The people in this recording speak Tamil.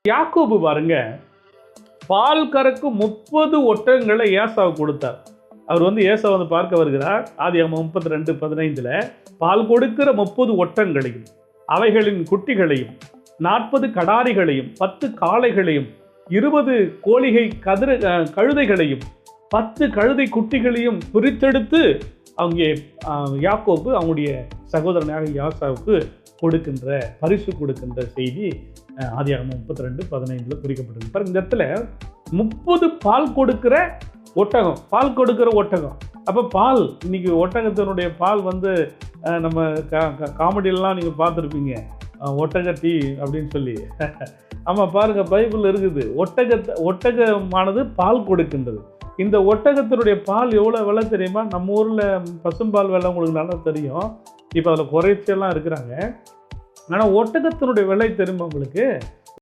யாக்கோபு பாருங்க, பால் கறக்கும் 30 ஒட்டகங்களை ஏசாவுக்கு கொடுத்தார். அவர் ஏசாவை பார்க்க வருகிறார். ஆதியாகமம் 32:15 பால் கொடுக்கிற 30 ஒட்டகங்களையும் அவைகளின் குட்டிகளையும் 40 கடாரிகளையும் 10 காளைகளையும் 20 கோழிகை கழுதைகளையும் 10 கழுதை குட்டிகளையும் பிரித்தெடுத்து அங்கே யாக்கோபு அவங்களுடைய சகோதரனாக யாசாவுக்கு பரிசு கொடுக்கின்ற செய்தி ஆதியாகமம் 32:15 குறிக்கப்பட்டிருக்கு. இந்த இடத்துல 30 பால் கொடுக்கிற ஒட்டகம். அப்போ பால் இன்னைக்கு ஒட்டகத்தினுடைய பால் நம்ம காமெடியெல்லாம் நீங்கள் பார்த்துருப்பீங்க, ஒட்டக டீ அப்படின்னு சொல்லி. ஆமாம், பாருங்க, பைபிள் இருக்குது. ஒட்டகமானது பால் கொடுக்கின்றது. இந்த ஒட்டகத்தினுடைய பால் எவ்வளோ விலை தெரியுமா? நம்ம ஊரில் பசும்பால் விலை உங்களுக்கு நல்லா தெரியும். இப்போ அதில் குறைச்செல்லாம் இருக்கிறாங்க. ஆனால் ஒட்டகத்தினுடைய விலை தெரியுமா உங்களுக்கு?